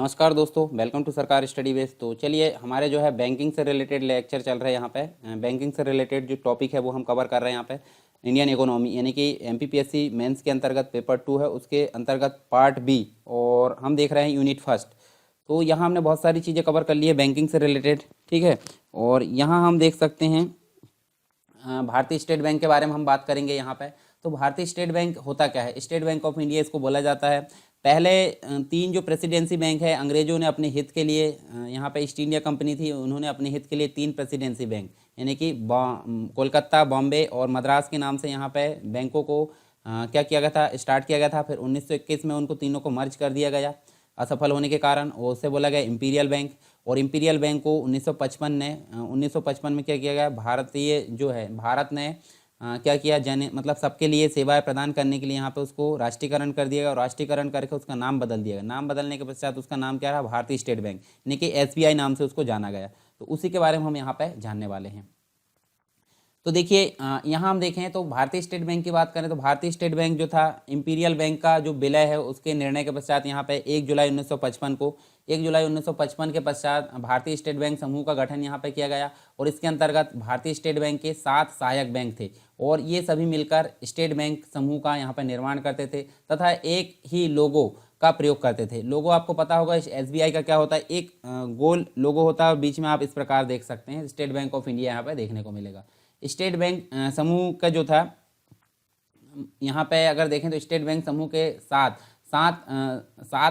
नमस्कार दोस्तों, welcome to सरकार स्टडी बेस। तो चलिए, हमारे जो है बैंकिंग से रिलेटेड लेक्चर चल रहे हैं यहाँ पे। बैंकिंग से रिलेटेड जो टॉपिक है वो हम कवर कर रहे हैं यहाँ पे। इंडियन इकोनॉमी यानी कि एमपीपीएससी मेंस के अंतर्गत पेपर 2 है, उसके अंतर्गत पार्ट बी, और हम देख रहे हैं यूनिट फर्स्ट। तो यहाँ हमने बहुत सारी चीज़ें कवर कर ली है बैंकिंग से रिलेटेड, ठीक है। और यहाँ हम देख सकते हैं भारतीय स्टेट बैंक के बारे में हम बात करेंगे यहाँ पे। तो भारतीय स्टेट बैंक होता क्या है? स्टेट बैंक ऑफ इंडिया इसको बोला जाता है। पहले तीन जो प्रेसिडेंसी बैंक है, अंग्रेजों ने अपने हित के लिए, यहाँ पे ईस्ट इंडिया कंपनी थी, उन्होंने अपने हित के लिए तीन प्रेसिडेंसी बैंक यानी कि कोलकाता, बॉम्बे और मद्रास के नाम से यहाँ पे बैंकों को क्या किया गया था, स्टार्ट किया गया था। फिर 1921 में उनको तीनों को मर्ज कर दिया गया असफल होने के कारण, और उससे बोला गया इंपीरियल बैंक। और इंपीरियल बैंक को 1955 में क्या किया गया, भारतीय जो है भारत ने क्या किया, मतलब सबके लिए सेवाएं प्रदान करने के लिए यहाँ पे उसको राष्ट्रीयकरण कर दिया गया, और राष्ट्रीयकरण करके उसका नाम बदल दिया गया। नाम बदलने के पश्चात उसका नाम क्या रहा, भारतीय स्टेट बैंक, यानी कि एसबीआई नाम से उसको जाना गया। तो उसी के बारे में हम यहाँ पे जानने वाले हैं। तो देखिए, यहाँ हम देखें तो भारतीय स्टेट बैंक की बात करें तो भारतीय स्टेट बैंक जो था, इंपीरियल बैंक का जो विलय है उसके निर्णय के पश्चात यहाँ पे 1 जुलाई 1955 के पश्चात भारतीय स्टेट बैंक समूह का गठन यहाँ पे किया गया। और इसके अंतर्गत भारतीय स्टेट बैंक के 7 सहायक बैंक थे, और ये सभी मिलकर स्टेट बैंक समूह का यहाँ पर निर्माण करते थे तथा एक ही लोगो का प्रयोग करते थे। लोगो आपको पता होगा एसबीआई का क्या होता है, एक गोल लोगो होता है और बीच में आप इस प्रकार देख सकते हैं, स्टेट बैंक ऑफ इंडिया यहाँ पे देखने को मिलेगा। स्टेट बैंक समूह का जो था, यहाँ पे अगर देखें तो स्टेट बैंक समूह के सात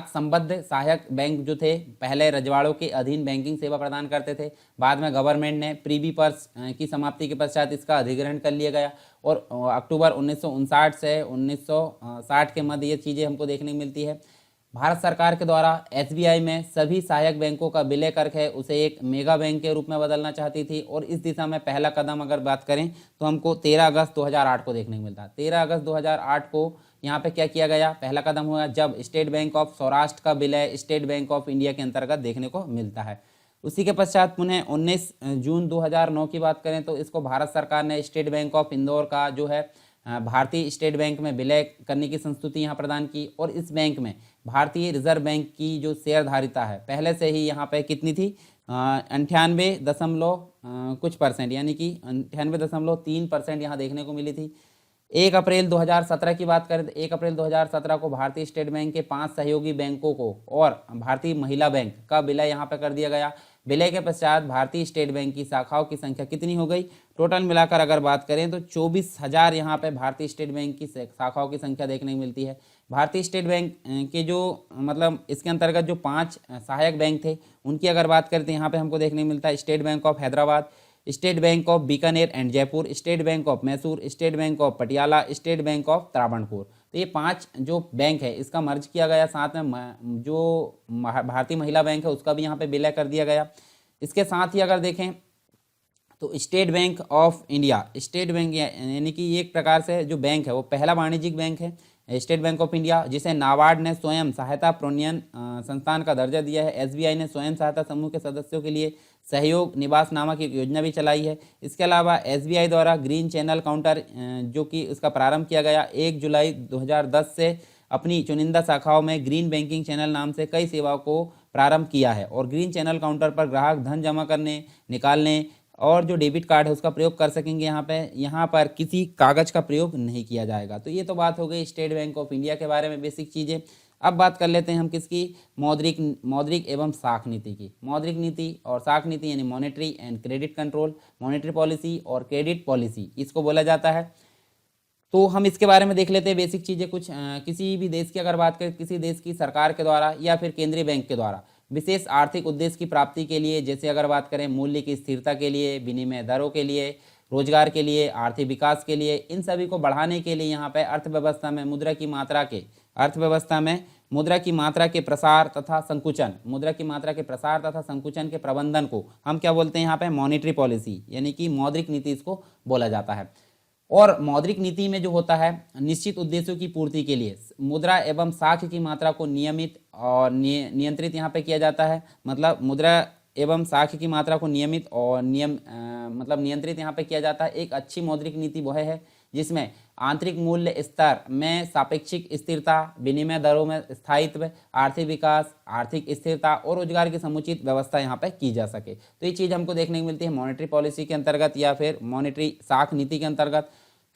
संबद्ध सहायक बैंक जो थे, पहले रजवाड़ों के अधीन बैंकिंग सेवा प्रदान करते थे। बाद में गवर्नमेंट ने प्रीवी पर्स की समाप्ति के पश्चात इसका अधिग्रहण कर लिया गया, और अक्टूबर 1959 से 1960 के मध्य ये चीज़ें हमको देखने को मिलती है। भारत सरकार के द्वारा एसबीआई में सभी सहायक बैंकों का विलय करके उसे एक मेगा बैंक के रूप में बदलना चाहती थी, और इस दिशा में पहला कदम अगर बात करें तो हमको 13 अगस्त 2008 को देखने को मिलता है। 13 अगस्त 2008 को यहाँ पे क्या किया गया, पहला कदम हुआ जब स्टेट बैंक ऑफ सौराष्ट्र का विलय स्टेट बैंक ऑफ इंडिया के अंतर्गत देखने को मिलता है। उसी के पश्चात पुनः 19 जून 2009 की बात करें तो इसको भारत सरकार ने स्टेट बैंक ऑफ इंदौर का जो है भारतीय स्टेट बैंक में विलय करने की संस्तुति यहाँ प्रदान की। और इस बैंक में भारतीय रिजर्व बैंक की जो शेयरधारिता है पहले से ही यहाँ पे कितनी थी, 98 कुछ परसेंट, यानी कि 98.3% यहाँ देखने को मिली थी। 1 अप्रैल 2017 की बात करें तो 1 अप्रैल 2017 को भारतीय स्टेट बैंक के 5 सहयोगी बैंकों को और भारतीय महिला बैंक का विलय यहाँ पे कर दिया गया। विलय के पश्चात भारतीय स्टेट बैंक की शाखाओं की संख्या कितनी हो गई, टोटल मिलाकर अगर बात करें तो 24,000 यहाँ पे भारतीय स्टेट बैंक की शाखाओं की संख्या देखने को मिलती है। भारतीय स्टेट बैंक के जो मतलब इसके अंतर्गत जो 5 सहायक बैंक थे उनकी अगर बात करें तो यहाँ पे हमको देखने को मिलता है state bank of Hyderabad, state bank of Bikaner and Jaipur, state bank of Mysore, state bank of Patiala, state bank of Travancore. तो ये 5 जो बैंक है इसका मर्ज किया गया, साथ में जो भारतीय महिला बैंक है उसका भी यहाँ पे विलय कर दिया गया। इसके साथ ही अगर देखें तो state bank of India, state bank यानी कि एक प्रकार से जो बैंक है वो पहला वाणिज्यिक बैंक है, स्टेट बैंक ऑफ इंडिया, जिसे नाबार्ड ने स्वयं सहायता प्रोन्नयन संस्थान का दर्जा दिया है। एसबीआई ने स्वयं सहायता समूह के सदस्यों के लिए सहयोग निवास नामक एक योजना भी चलाई है। इसके अलावा एसबीआई द्वारा ग्रीन चैनल काउंटर जो कि उसका प्रारंभ किया गया 1 जुलाई 2010 से अपनी चुनिंदा शाखाओं में ग्रीन बैंकिंग चैनल नाम से कई सेवाओं को प्रारंभ किया है। और ग्रीन चैनल काउंटर पर ग्राहक धन जमा करने, निकालने और जो डेबिट कार्ड है उसका प्रयोग कर सकेंगे। यहाँ पर किसी कागज़ का प्रयोग नहीं किया जाएगा। तो ये तो बात हो गई स्टेट बैंक ऑफ इंडिया के बारे में बेसिक चीज़ें। अब बात कर लेते हैं हम किसकी, मौद्रिक एवं साख नीति की। मौद्रिक नीति और साख नीति यानी monetary and credit control, monetary policy और क्रेडिट पॉलिसी इसको बोला जाता है। तो हम इसके बारे में देख लेते हैं बेसिक चीज़ें कुछ। किसी भी देश की अगर बात करें, किसी देश की सरकार के द्वारा या फिर केंद्रीय बैंक के द्वारा विशेष आर्थिक उद्देश्य की प्राप्ति के लिए, जैसे अगर बात करें मूल्य की स्थिरता के लिए, विनिमय दरों के लिए, रोजगार के लिए, आर्थिक विकास के लिए, इन सभी को बढ़ाने के लिए यहाँ पे अर्थव्यवस्था में मुद्रा की मात्रा के प्रसार तथा संकुचन के प्रबंधन को हम क्या बोलते हैं यहाँ पे, मॉनेटरी पॉलिसी यानी कि मौद्रिक नीति इसको बोला जाता है। और मौद्रिक नीति में जो होता है निश्चित उद्देश्यों की पूर्ति के लिए मुद्रा एवं साख की मात्रा को नियमित और नियंत्रित यहाँ पे किया जाता है। मतलब मुद्रा एवं साख की मात्रा को नियमित और मतलब नियंत्रित यहाँ पे किया जाता है। एक अच्छी मौद्रिक नीति वह है जिसमें आंतरिक मूल्य स्तर में सापेक्षिक स्थिरता, विनिमय दरों में स्थायित्व, आर्थिक विकास, आर्थिक स्थिरता और रोजगार की समुचित व्यवस्था यहाँ पे की जा सके। तो ये चीज़ हमको देखने को मिलती है मॉनेटरी पॉलिसी के अंतर्गत या फिर मॉनेटरी साख नीति के अंतर्गत।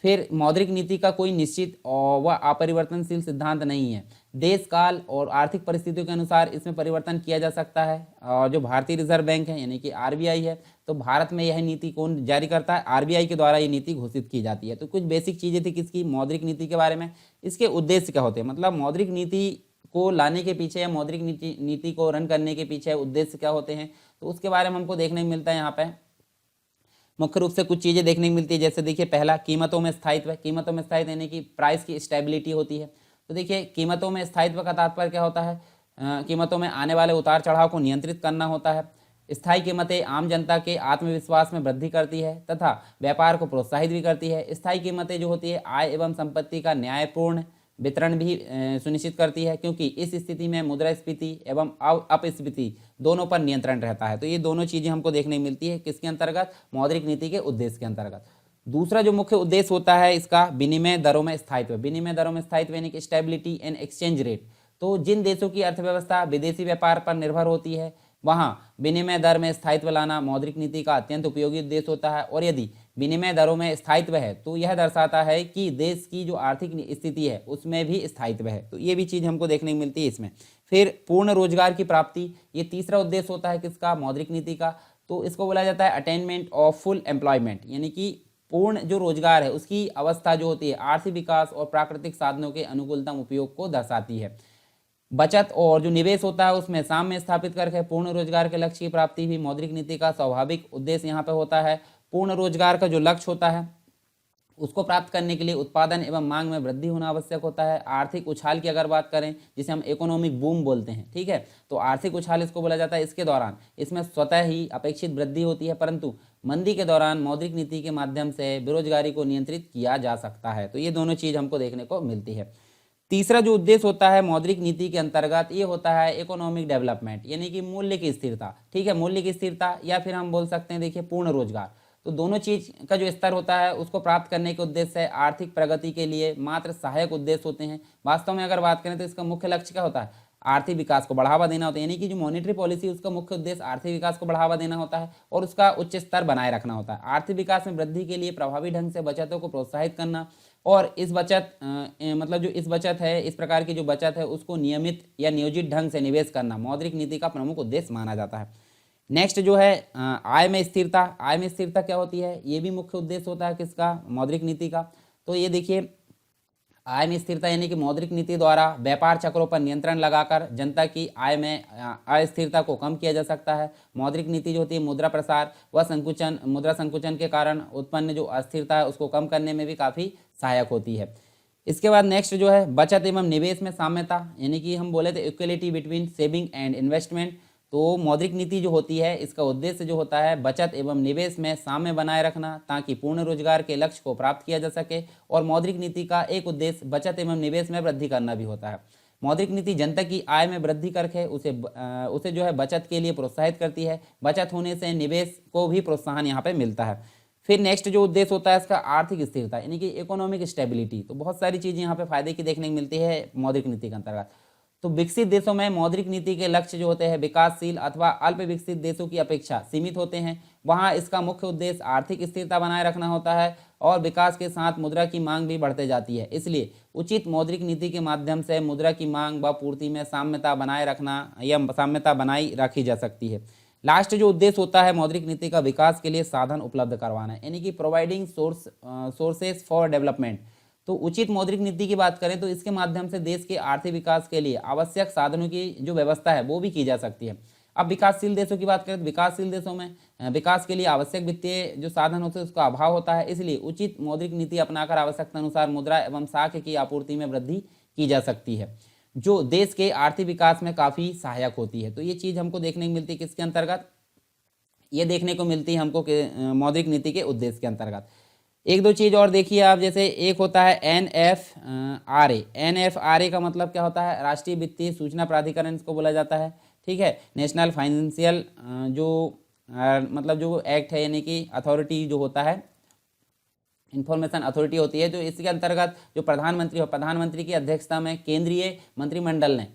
फिर मौद्रिक नीति का कोई निश्चित और व अपरिवर्तनशील सिद्धांत नहीं है। देश काल और आर्थिक परिस्थितियों के अनुसार इसमें परिवर्तन किया जा सकता है। और जो भारतीय रिजर्व बैंक है यानी कि आरबीआई है, तो भारत में यह नीति कौन जारी करता है? आरबीआई के द्वारा ये नीति घोषित की जाती है। तो कुछ बेसिक चीज़ें थी किसकी, मौद्रिक नीति के बारे में। इसके उद्देश्य क्या होते हैं, मतलब मौद्रिक नीति को लाने के पीछे या मौद्रिक नीति को रन करने के पीछे उद्देश्य क्या होते हैं, तो उसके बारे में हमको देखने को मिलता है। यहाँ पे मुख्य रूप से कुछ चीज़ें देखने को मिलती है। जैसे देखिए, पहला कीमतों में स्थायित्व है। कीमतों में स्थायित्व यानी कि प्राइस की स्टेबिलिटी होती है। तो देखिए, कीमतों में स्थायित्व का तात्पर्य क्या होता है? कीमतों में आने वाले उतार चढ़ाव को नियंत्रित करना होता है। स्थायी कीमतें आम जनता के आत्मविश्वास में वृद्धि करती है तथा व्यापार को प्रोत्साहित भी करती है। स्थायी कीमतें जो होती है आय एवं संपत्ति का न्यायपूर्ण वितरण भी सुनिश्चित करती है, क्योंकि इस स्थिति में मुद्रास्फीति एवं अपस्फीति दोनों पर नियंत्रण रहता है। तो ये दोनों चीज़ें हमको देखने को मिलती है किसके अंतर्गत? मौद्रिक नीति के उद्देश्य के अंतर्गत। दूसरा जो मुख्य उद्देश्य होता है इसका, विनिमय दरों में स्थायित्व। विनिमय दरों में स्थायित्व यानी कि स्टेबिलिटी एंड एक्सचेंज रेट। तो जिन देशों की अर्थव्यवस्था विदेशी व्यापार पर निर्भर होती है वहाँ विनिमय दर में स्थायित्व लाना मौद्रिक नीति का अत्यंत उपयोगी उद्देश्य होता है। और यदि विनिमय दरों में स्थायित्व है तो यह दर्शाता है कि देश की जो आर्थिक स्थिति है उसमें भी स्थायित्व है। तो ये भी चीज़ हमको देखने को मिलती है इसमें। फिर पूर्ण रोजगार की प्राप्ति, ये तीसरा उद्देश्य होता है किसका? मौद्रिक नीति का। तो इसको बोला जाता है अटेनमेंट ऑफ फुल एम्प्लॉयमेंट, यानी कि पूर्ण जो रोजगार है उसकी अवस्था जो होती है आर्थिक विकास और प्राकृतिक साधनों के अनुकूलतम उपयोग को दर्शाती है। बचत और जो निवेश होता है उसमें साम्य स्थापित करके पूर्ण रोजगार के लक्ष्य की प्राप्ति भी मौद्रिक नीति का स्वाभाविक उद्देश्य यहाँ पे होता है। पूर्ण रोजगार का जो लक्ष्य होता है उसको प्राप्त करने के लिए उत्पादन एवं मांग में वृद्धि होना आवश्यक होता है। आर्थिक उछाल की अगर बात करें जिसे हम इकोनॉमिक बूम बोलते हैं, ठीक है, तो आर्थिक उछाल इसको बोला जाता है। इसके दौरान इसमें स्वतः ही अपेक्षित वृद्धि होती है, परंतु मंदी के दौरान मौद्रिक नीति के माध्यम से बेरोजगारी को नियंत्रित किया जा सकता है। तो ये दोनों चीज़ हमको देखने को मिलती है। तीसरा जो उद्देश्य होता है मौद्रिक नीति के अंतर्गत ये होता है इकोनॉमिक डेवलपमेंट, यानी कि मूल्य की स्थिरता। ठीक है, मूल्य की स्थिरता या फिर हम बोल सकते हैं देखिए पूर्ण रोजगार। तो दोनों चीज का जो स्तर होता है उसको प्राप्त करने के उद्देश्य से आर्थिक प्रगति के लिए मात्र सहायक उद्देश्य होते हैं। वास्तव में अगर बात करें तो इसका मुख्य लक्ष्य क्या होता है? आर्थिक विकास को बढ़ावा देना होता है, यानी कि जो मॉनेटरी पॉलिसी उसका मुख्य उद्देश्य आर्थिक विकास को बढ़ावा देना होता है और उसका उच्च स्तर बनाए रखना होता है। आर्थिक विकास में वृद्धि के लिए प्रभावी ढंग से बचतों को प्रोत्साहित करना और इस बचत मतलब जो इस बचत है, इस प्रकार की जो बचत है उसको नियमित या नियोजित ढंग से निवेश करना मौद्रिक नीति का प्रमुख उद्देश्य माना जाता है। नेक्स्ट जो है आय में स्थिरता। आय में स्थिरता क्या होती है? ये भी मुख्य उद्देश्य होता है किसका? मौद्रिक नीति का। तो ये देखिए, आय में स्थिरता यानी कि मौद्रिक नीति द्वारा व्यापार चक्रों पर नियंत्रण लगाकर जनता की आय में अस्थिरता को कम किया जा सकता है। मौद्रिक नीति जो होती है मुद्रा प्रसार व संकुचन, मुद्रा संकुचन के कारण उत्पन्न जो अस्थिरता है उसको कम करने में भी काफ़ी सहायक होती है। इसके बाद नेक्स्ट जो है बचत एवं निवेश में साम्यता, यानी कि हम बोले थे equality between saving and investment. तो मौद्रिक नीति जो होती है इसका उद्देश्य जो होता है बचत एवं निवेश में साम्य बनाए रखना ताकि पूर्ण रोजगार के लक्ष्य को प्राप्त किया जा सके। और मौद्रिक नीति का एक उद्देश्य बचत एवं निवेश में वृद्धि करना भी होता है। मौद्रिक नीति जनता की आय में वृद्धि करके उसे जो है बचत के लिए प्रोत्साहित करती है। बचत होने से निवेश को भी प्रोत्साहन यहाँ पे मिलता है। फिर नेक्स्ट जो उद्देश्य होता है इसका आर्थिक स्थिरता, यानी कि इकोनॉमिक स्टेबिलिटी। तो बहुत सारी चीज़ें यहाँ पे फायदे की देखने को मिलती है मौद्रिक नीति के अंतर्गत। तो विकसित देशों में मौद्रिक नीति के लक्ष्य जो होते हैं विकासशील अथवा अल्प विकसित देशों की अपेक्षा सीमित होते हैं। वहाँ इसका मुख्य उद्देश्य आर्थिक स्थिरता बनाए रखना होता है और विकास के साथ मुद्रा की मांग भी बढ़ते जाती है। इसलिए उचित मौद्रिक नीति के माध्यम से मुद्रा की मांग व पूर्ति में साम्यता बनाए रखना या साम्यता बनाई रखी जा सकती है। लास्ट जो उद्देश्य होता है मौद्रिक नीति का विकास के लिए साधन उपलब्ध करवाना है, यानी कि प्रोवाइडिंग सोर्सेस फॉर डेवलपमेंट। तो उचित मौद्रिक नीति की बात करें तो इसके माध्यम से देश के आर्थिक विकास के लिए आवश्यक साधनों की जो व्यवस्था है वो भी की जा सकती है। अब विकासशील देशों की बात करें तो विकासशील देशों में विकास के लिए आवश्यक वित्तीय जो साधन होते हैं उसका अभाव होता है। इसलिए उचित मौद्रिक नीति अपनाकर आवश्यकता अनुसार मुद्रा एवं साख की आपूर्ति में वृद्धि की जा सकती है, जो देश के आर्थिक विकास में काफ़ी सहायक होती है। तो ये चीज़ हमको देखने को मिलती है किसके अंतर्गत? ये देखने को मिलती है हमको मौद्रिक नीति के उद्देश्य के अंतर्गत। एक दो चीज़ और देखिए आप, जैसे एक होता है NFRA। NFRA का मतलब क्या होता है? राष्ट्रीय वित्तीय सूचना प्राधिकरण इसको बोला जाता है। ठीक है। नेशनल फाइनेंशियल जो मतलब जो एक्ट है, यानी कि अथॉरिटी जो होता है, इंफॉर्मेशन अथॉरिटी होती है, जो इसके अंतर्गत जो प्रधानमंत्री की अध्यक्षता में केंद्रीय मंत्रिमंडल ने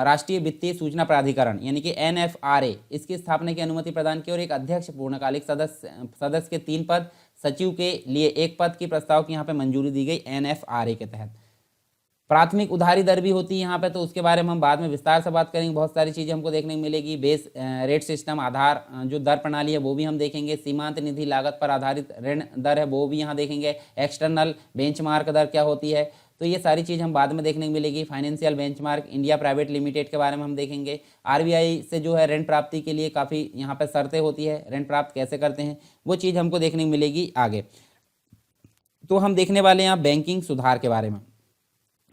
राष्ट्रीय वित्तीय सूचना प्राधिकरण यानी कि NFRA इसकी स्थापना की अनुमति प्रदान की और एक अध्यक्ष, पूर्णकालिक सदस्य के 3 पद, सचिव के लिए 1 पद की प्रस्ताव की यहाँ पे मंजूरी दी गई NFRA के तहत। प्राथमिक उधारी दर भी होती है यहाँ पे, तो उसके बारे में हम बाद में विस्तार से बात करेंगे। बहुत सारी चीज़ें हमको देखने को मिलेगी। बेस रेट सिस्टम, आधार जो दर प्रणाली है वो भी हम देखेंगे। सीमांत निधि लागत पर आधारित ऋण दर है वो भी यहाँ देखेंगे। एक्सटर्नल बेंचमार्क दर क्या होती है, तो ये सारी चीज़ हम बाद में देखने को मिलेगी। Financial benchmark India private limited के बारे में हम देखेंगे। RBI से जो है ऋण प्राप्ति के लिए काफ़ी यहाँ पर शर्तें होती है, ऋण प्राप्त कैसे करते हैं वो चीज़ हमको देखने को मिलेगी आगे। तो हम देखने वाले हैं यहाँ बैंकिंग सुधार के बारे में।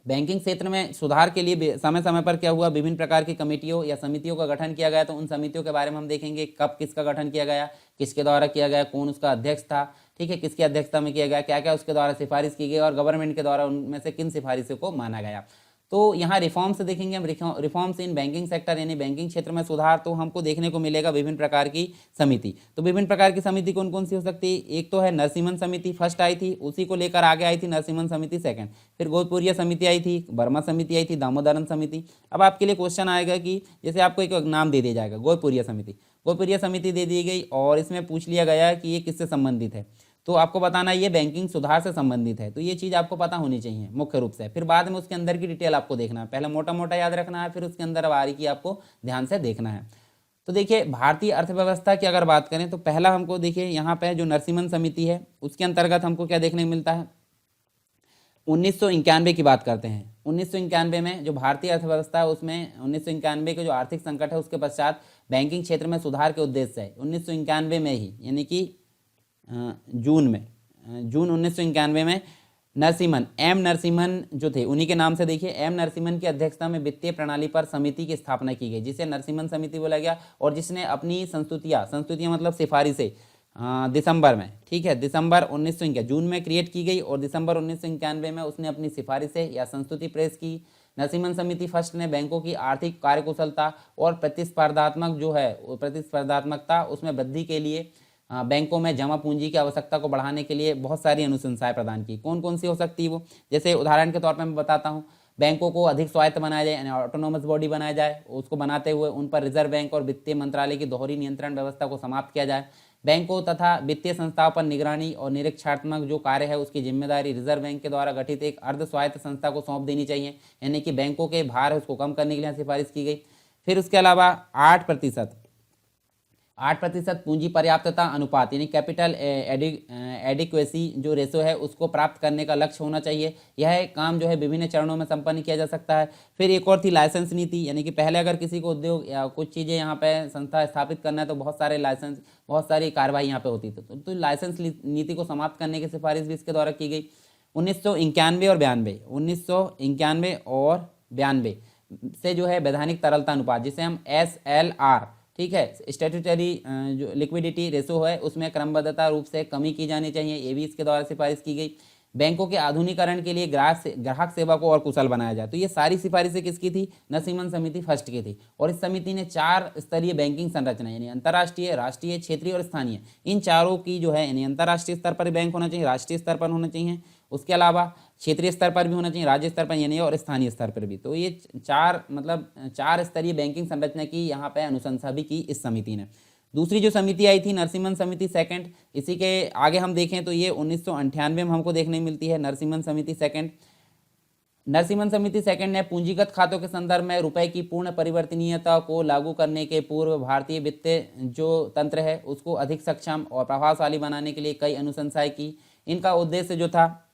बैंकिंग क्षेत्र में सुधार के लिए समय समय पर क्या हुआ, विभिन्न प्रकार की कमेटियों या समितियों का गठन किया गया। तो उन समितियों के बारे में हम देखेंगे, कब किसका गठन किया गया, किसके द्वारा किया गया, कौन उसका अध्यक्ष था, ठीक है, किसकी अध्यक्षता में किया गया, क्या क्या उसके द्वारा सिफारिश की गई और गवर्नमेंट के द्वारा उनमें से किन सिफारिशों को माना गया। तो यहाँ रिफॉर्म्स देखेंगे हम, रिफॉर्म्स इन बैंकिंग सेक्टर यानी बैंकिंग क्षेत्र में सुधार। तो हमको देखने को मिलेगा विभिन्न प्रकार की समिति। तो विभिन्न प्रकार की समिति कौन कौन सी हो सकती है, एक तो है नरसिम्हन समिति फर्स्ट आई थी, उसी को लेकर आगे आई थी नरसिम्हन समिति सेकंड, फिर गोलपुरिया समिति आई थी, वर्मा समिति आई थी, दामोदरन समिति। अब आपके लिए क्वेश्चन आएगा कि जैसे आपको एक नाम दे दिया जाएगा गोलपुरिया समिति दे दी गई और इसमें पूछ लिया गया कि ये किससे संबंधित है, तो आपको बताना ये बैंकिंग सुधार से संबंधित है। तो ये चीज़ आपको पता होनी चाहिए मुख्य रूप से। फिर बाद में उसके अंदर की डिटेल आपको देखना है, पहले मोटा मोटा याद रखना है, फिर उसके अंदर बारीकी आपको ध्यान से देखना है। तो देखिए भारतीय अर्थव्यवस्था की अगर बात करें तो पहला हमको देखिए यहाँ पे जो नरसिम्हन समिति है उसके अंतर्गत हमको क्या देखने को मिलता है, 1991 की बात करते हैं। 1991 में जो भारतीय अर्थव्यवस्था है उसमें 1991 के जो आर्थिक संकट है उसके पश्चात बैंकिंग क्षेत्र में सुधार के उद्देश्य से 1991 में ही यानी कि जून 1991 में नरसिम्हन जो थे उन्हीं के नाम से देखिए M नरसिम्हन की अध्यक्षता में वित्तीय प्रणाली पर समिति की स्थापना की गई, जिसे नरसिम्हन समिति बोला गया और जिसने अपनी संस्तुतियां मतलब सिफारिशें दिसंबर में, ठीक है, दिसंबर 1991 जून में क्रिएट की गई और दिसंबर 1991 में उसने अपनी सिफारिशें या संस्तुति प्रेस की। नरसिम्हन समिति फर्स्ट ने बैंकों की आर्थिक कार्यकुशलता और प्रतिस्पर्धात्मकता उसमें वृद्धि के लिए बैंकों में जमा पूंजी की आवश्यकता को बढ़ाने के लिए बहुत सारी अनुशंसाएं प्रदान की। कौन कौन सी हो सकती है वो, जैसे उदाहरण के तौर पर मैं बताता हूँ, बैंकों को अधिक स्वायत्त बनाया जाए यानी ऑटोनोमस बॉडी बनाया जाए, उसको बनाते हुए उन पर रिजर्व बैंक और वित्तीय मंत्रालय की दोहरी नियंत्रण व्यवस्था को समाप्त किया जाए। बैंकों तथा वित्तीय संस्थाओं पर निगरानी और निरीक्षणात्मक जो कार्य है उसकी जिम्मेदारी रिजर्व बैंक के द्वारा गठित एक अर्ध स्वायत्त संस्था को सौंप देनी चाहिए, यानी कि बैंकों के भार है उसको कम करने के लिए सिफारिश की गई। फिर उसके अलावा 8% पूंजी पर्याप्तता अनुपात यानी कैपिटल एडिक्वेसी जो रेशो है उसको प्राप्त करने का लक्ष्य होना चाहिए। यह काम जो है विभिन्न चरणों में संपन्न किया जा सकता है। फिर एक और थी लाइसेंस नीति, यानी कि पहले अगर किसी को उद्योग या कुछ चीज़ें यहाँ पे संस्था स्थापित करना है तो बहुत सारी कार्रवाई यहाँ पे होती थी, तो लाइसेंस नीति को समाप्त करने की सिफारिश भी इसके द्वारा की गई। 1991 और 92 से जो है वैधानिक तरलता अनुपात जिसे हम SLR, ठीक है, स्टैट्यूटरी जो लिक्विडिटी रेशो है उसमें क्रमबद्धता रूप से कमी की जानी चाहिए, ये भी इसके द्वारा सिफारिश की गई। बैंकों के आधुनिकीकरण के लिए ग्राहक सेवा को और कुशल बनाया जाए, तो ये सारी सिफारिशें किसकी थी, नरसिम्हन समिति फर्स्ट की थी। और इस समिति ने 4 स्तरीय बैंकिंग संरचना यानी अंतर्राष्ट्रीय, राष्ट्रीय, क्षेत्रीय और स्थानीय, इन चारों की जो है यानी अंतर्राष्ट्रीय स्तर पर बैंक होना चाहिए, राष्ट्रीय स्तर पर होना चाहिए, उसके अलावा क्षेत्रीय स्तर पर भी होना चाहिए, राज्य स्तर पर यानी और स्थानीय स्तर पर भी। तो ये 4 स्तरीय बैंकिंग संरचना की यहाँ पे अनुशंसा भी की इस समिति ने। दूसरी जो समिति आई थी नरसिम्हन समिति सेकंड, इसी के आगे हम देखें तो ये 1998 में हमको देखने मिलती है नरसिम्हन समिति सेकंड। नरसिम्हन समिति सेकंड ने पूंजीगत खातों के संदर्भ में रुपए की पूर्ण परिवर्तनीयता को लागू करने के पूर्व भारतीय वित्तीय जो तंत्र है उसको अधिक सक्षम और प्रभावशाली बनाने के लिए कई अनुशंसाएं की। इनका उद्देश्य जो था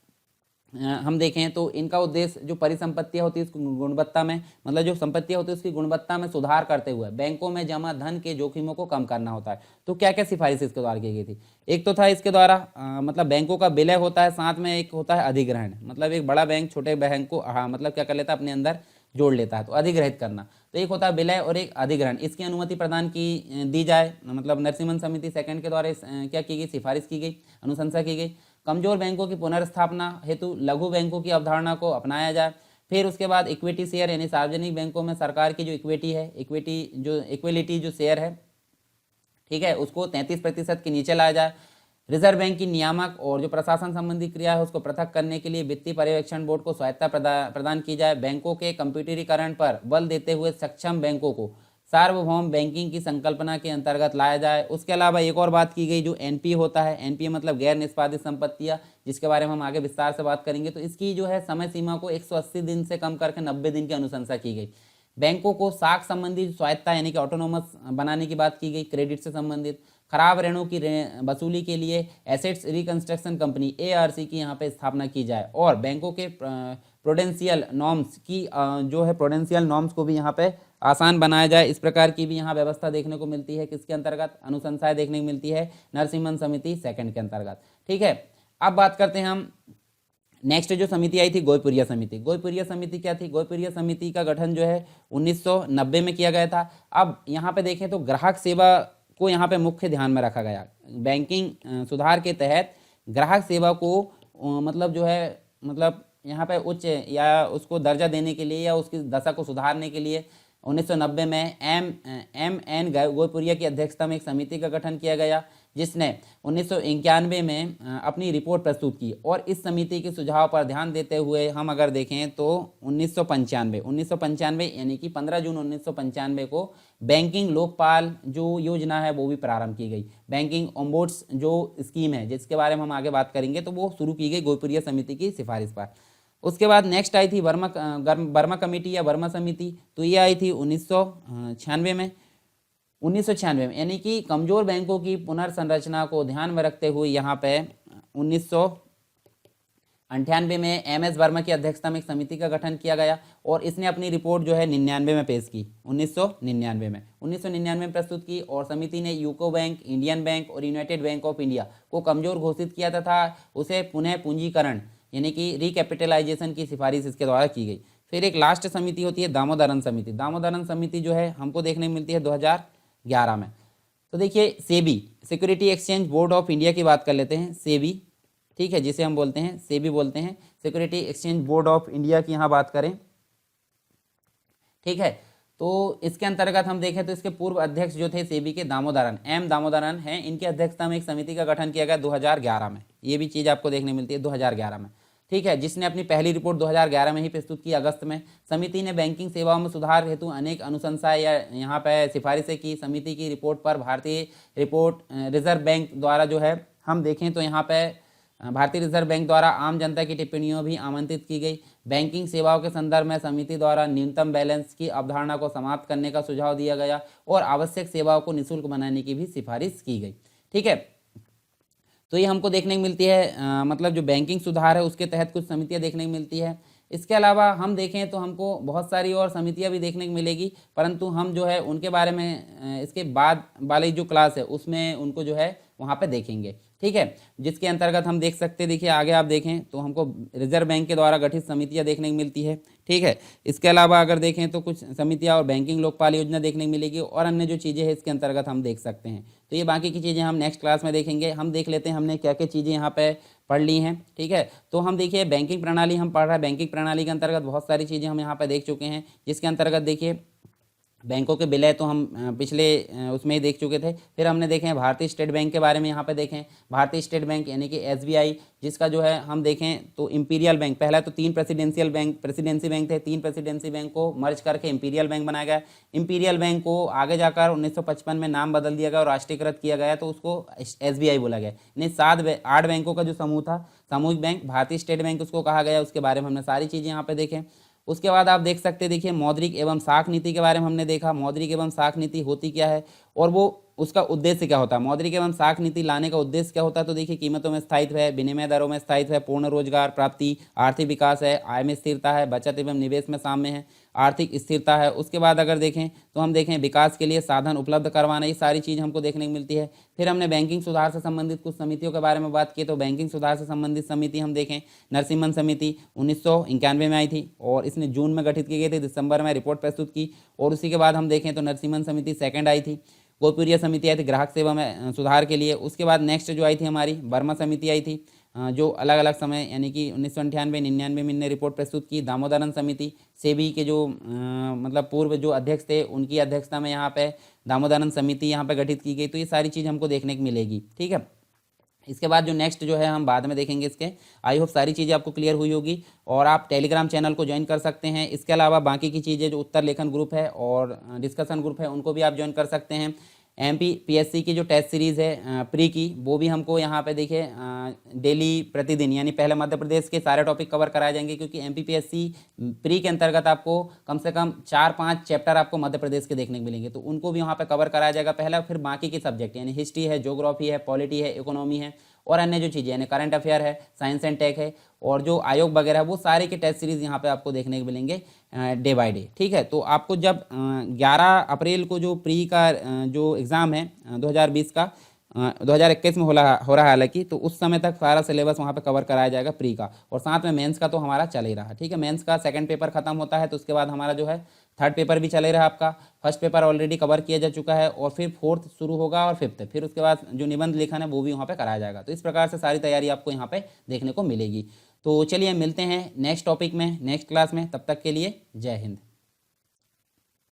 हम देखें तो इनका उद्देश्य जो परिसंपत्तियां होती है उसकी गुणवत्ता में, मतलब जो संपत्तियां होती है उसकी गुणवत्ता में सुधार करते हुए बैंकों में जमा धन के जोखिमों को कम करना होता है। तो क्या क्या सिफारिश इसके द्वारा की गई थी, एक तो था इसके द्वारा मतलब बैंकों का विलय होता है, साथ में एक होता है अधिग्रहण, मतलब एक बड़ा बैंक छोटे बैंक को मतलब क्या कर लेता है अपने अंदर जोड़ लेता है, तो अधिग्रहित करना। तो एक होता है विलय और एक अधिग्रहण, इसकी अनुमति प्रदान दी जाए, मतलब नरसिम्हन समिति सेकंड के द्वारा क्या की गई, सिफारिश की गई, अनुशंसा की गई। कमजोर बैंकों की पुनर्स्थापना हेतु लघु बैंकों की अवधारणा को अपनाया जाए। फिर उसके बाद इक्विटी शेयर यानी सार्वजनिक बैंकों में सरकार की जो इक्विटी है, इक्विलिटी जो शेयर है, ठीक है, उसको 33% के नीचे लाया जाए। रिजर्व बैंक की नियामक और जो प्रशासन संबंधी क्रिया है उसको पृथक करने के लिए वित्तीय पर्यवेक्षण बोर्ड को स्वायत्ता प्रदान की जाए। बैंकों के कंप्यूटरीकरण पर बल देते हुए सक्षम बैंकों को सार्वभौम बैंकिंग की संकल्पना के अंतर्गत लाया जाए। उसके अलावा एक और बात की गई, जो एनपीए होता है, एनपीए मतलब गैर निष्पादित संपत्तियां, जिसके बारे में हम आगे विस्तार से बात करेंगे, तो इसकी जो है समय सीमा को 180 दिन से कम करके 90 दिन की अनुशंसा की गई। बैंकों को साख संबंधी स्वायत्ता यानी कि ऑटोनोमस बनाने की बात की गई। क्रेडिट से संबंधित खराब ऋणों की वसूली के लिए एसेट्स रिकंस्ट्रक्शन कंपनी एआरसी की यहाँ पे स्थापना की जाए। और बैंकों के प्रोडेंशियल नॉर्म्स की जो है प्रोडेंशियल नॉर्म्स को भी यहाँ पे आसान बनाया जाए। इस प्रकार की भी यहाँ व्यवस्था देखने को मिलती है। किसके अंतर्गत अनुशंसाएं देखने को मिलती है? नरसिम्हन समिति सेकंड के अंतर्गत। ठीक है, अब बात करते हैं हम नेक्स्ट जो समिति आई थी, गोयपुरिया समिति। गोयपुरिया समिति क्या थी? गोयपुरिया समिति का गठन जो है 1990 में किया गया था। अब यहाँ पे देखें तो ग्राहक सेवा को यहाँ पे मुख्य ध्यान में रखा गया। बैंकिंग सुधार के तहत ग्राहक सेवा को मतलब जो है मतलब यहाँ पे उच्च या उसको दर्जा देने के लिए या उसकी दशा को सुधारने के लिए 1990 में एम एन गोयपुरिया की अध्यक्षता में एक समिति का गठन किया गया, जिसने 1991 में अपनी रिपोर्ट प्रस्तुत की। और इस समिति के सुझाव पर ध्यान देते हुए हम अगर देखें तो 1995 यानी कि 15 जून 1995 को बैंकिंग लोकपाल जो योजना है वो भी प्रारंभ की गई। बैंकिंग ओम्बुड्स जो स्कीम है जिसके बारे में हम आगे बात करेंगे, तो वो शुरू की गई गोयपुरिया समिति की सिफारिश पर। उसके बाद नेक्स्ट आई थी वर्मा कमेटी या वर्मा समिति, तो ये आई थी 1996 में। 1996 में यानी कि कमजोर बैंकों की पुनर्संरचना को ध्यान में रखते हुए यहाँ पे 1998 में एमएस वर्मा की अध्यक्षता में एक समिति का गठन किया गया और इसने अपनी रिपोर्ट जो है 99 में पेश की। 1999 में प्रस्तुत की और समिति ने यूको बैंक, इंडियन बैंक और यूनाइटेड बैंक ऑफ इंडिया को कमजोर घोषित किया तथा उसे पुनः पूंजीकरण यानी कि रिकैपिटलाइजेशन की सिफारिश इसके द्वारा की गई। फिर एक लास्ट समिति होती है दामोदरन समिति। दामोदरन समिति जो है हमको देखने को मिलती है 2011 में। तो देखिए SEBI, security exchange board of India की बात कर लेते हैं। सेबी, ठीक है, जिसे हम बोलते हैं सेबी बोलते हैं, security exchange board of India की यहाँ बात करें, ठीक है, तो इसके अंतर्गत हम देखें तो इसके पूर्व अध्यक्ष जो थे सेबी के दामोदरन, एम दामोदरन हैं। इनकी अध्यक्षता में एक समिति का गठन किया गया 2011 में। ये भी चीज़ आपको देखने मिलती है 2011 में, ठीक है, जिसने अपनी पहली रिपोर्ट 2011 में ही प्रस्तुत की अगस्त में। समिति ने बैंकिंग सेवाओं में सुधार हेतु अनेक अनुशंसाएं या यहाँ पे सिफारिशें की। समिति की रिपोर्ट पर भारतीय रिजर्व बैंक द्वारा जो है हम देखें तो यहाँ पे भारतीय रिजर्व बैंक द्वारा आम जनता की टिप्पणियों भी आमंत्रित की गई। बैंकिंग सेवाओं के संदर्भ में समिति द्वारा न्यूनतम बैलेंस की अवधारणा को समाप्त करने का सुझाव दिया गया और आवश्यक सेवाओं को निःशुल्क बनाने की भी सिफारिश की गई। ठीक है, तो ये हमको देखने को मिलती है मतलब जो बैंकिंग सुधार है उसके तहत कुछ समितियां देखने को मिलती है। इसके अलावा हम देखें तो हमको बहुत सारी और समितियां भी देखने को मिलेगी, परंतु हम जो है उनके बारे में इसके बाद वाली जो क्लास है उसमें उनको जो है वहाँ पे देखेंगे। ठीक है, जिसके अंतर्गत हम देख सकते हैं, देखिए आगे आप देखें तो हमको रिजर्व बैंक के द्वारा गठित समितियां देखने को मिलती है। ठीक है, इसके अलावा अगर देखें तो कुछ समितियां और बैंकिंग लोकपाल योजना देखने को मिलेगी और अन्य जो चीज़ें हैं इसके अंतर्गत हम देख सकते हैं। तो ये बाकी की चीज़ें हम नेक्स्ट क्लास में देखेंगे। हम देख लेते हैं हमने क्या क्या चीज़ें यहाँ पे पढ़ ली हैं। ठीक है, तो हम देखिए बैंकिंग प्रणाली हम पढ़ रहे हैं। बैंकिंग प्रणाली के अंतर्गत बहुत सारी चीज़ें हम यहाँ पर देख चुके हैं, जिसके अंतर्गत देखिए बैंकों के विलय तो हम पिछले उसमें ही देख चुके थे। फिर हमने देखे हैं भारतीय स्टेट बैंक के बारे में यहाँ पे देखें। भारतीय स्टेट बैंक यानी कि एसबीआई, जिसका जो है हम देखें तो इंपीरियल बैंक, पहला तो 3 प्रेसिडेंसी बैंक थे, 3 प्रेसिडेंसी बैंक को मर्ज करके इंपीरियल बैंक बनाया गया। इंपीरियल बैंक को आगे जाकर 1955 में नाम बदल दिया गया और राष्ट्रीयकृत किया गया, तो उसको एसबीआई बोला गया। यानी 8 बैंकों का जो समूह था, सामूहिक बैंक, भारतीय स्टेट बैंक उसको कहा गया। उसके बारे में हमने सारी चीज़ें यहाँ पे देखें। उसके बाद आप देख सकते हैं, देखिए मौद्रिक एवं साख नीति के बारे में हमने देखा। मौद्रिक एवं साख नीति होती क्या है और वो उसका उद्देश्य क्या होता है। मौद्रिक एवं साख नीति लाने का उद्देश्य क्या होता है, तो देखिए कीमतों में स्थायित्व है, विनिमय दरों में स्थायित्व है, पूर्ण रोजगार प्राप्ति, आर्थिक विकास है, आय में स्थिरता है, बचत एवं निवेश में साम्य है, आर्थिक स्थिरता है। उसके बाद अगर देखें तो हम देखें विकास के लिए साधन उपलब्ध करवाना, ये सारी चीज़ हमको देखने को मिलती है। फिर हमने बैंकिंग सुधार से संबंधित कुछ समितियों के बारे में बात की, तो बैंकिंग सुधार से संबंधित समिति हम देखें नरसिम्हन समिति 1991 में आई थी और इसने जून में गठित की गई थी, दिसंबर में रिपोर्ट प्रस्तुत की। और उसी के बाद हम देखें तो नरसिम्हन समिति सेकंड आई थी। गोयपुरिया समिति आई थी ग्राहक सेवा में सुधार के लिए। उसके बाद नेक्स्ट जो आई थी हमारी वर्मा समिति आई थी। जो अलग अलग समय यानी कि 1998 99 में इनने रिपोर्ट प्रस्तुत की। दामोदरन समिति सेबी के जो मतलब पूर्व जो अध्यक्ष थे उनकी अध्यक्षता में यहाँ पे दामोदरन समिति यहाँ पे गठित की गई। तो ये सारी चीज़ हमको देखने को मिलेगी, ठीक है। इसके बाद जो नेक्स्ट जो है हम बाद में देखेंगे इसके। आई होप सारी चीज़ें आपको क्लियर हुई होगी और आप टेलीग्राम चैनल को ज्वाइन कर सकते हैं। इसके अलावा बाकी की चीज़ें जो उत्तर लेखन ग्रुप है और डिस्कशन ग्रुप है उनको भी आप ज्वाइन कर सकते हैं। MPPSC की जो टेस्ट सीरीज़ है प्री की, वो भी हमको यहाँ पे देखिए डेली प्रतिदिन यानी पहले मध्य प्रदेश के सारे टॉपिक कवर कराए जाएंगे, क्योंकि MPPSC प्री के अंतर्गत आपको कम से कम 4-5 चैप्टर आपको मध्य प्रदेश के देखने को मिलेंगे। तो उनको भी वहाँ पे कवर कराया जाएगा पहला, फिर बाकी के सब्जेक्ट यानी हिस्ट्री है, ज्योग्राफी है, पॉलिटी है, इकोनॉमी है और अन्य जो चीज़ें यानी करंट अफेयर है, साइंस एंड टेक है और जो आयोग वगैरह है, वो सारे के टेस्ट सीरीज़ यहाँ पे आपको देखने को मिलेंगे डे बाय डे, ठीक है। तो आपको जब 11 अप्रैल को जो प्री का जो एग्ज़ाम है 2020 का 2021 में हो रहा है हालांकि, तो उस समय तक सारा सिलेबस वहाँ पे कवर कराया जाएगा प्री का, और साथ में मेंस का तो हमारा चल ही रहा, ठीक है। मेंस का सेकंड पेपर खत्म होता है तो उसके बाद हमारा जो है थर्ड पेपर भी चल ही रहा आपका। फर्स्ट पेपर ऑलरेडी कवर किया जा चुका है और फिर फोर्थ शुरू होगा और फिफ्थ, फिर उसके बाद जो निबंध लेखन है वो भी वहाँ पे कराया जाएगा। तो इस प्रकार से सारी तैयारी आपको यहाँ पे देखने को मिलेगी। तो चलिए मिलते हैं नेक्स्ट टॉपिक में नेक्स्ट क्लास में, तब तक के लिए जय हिंद।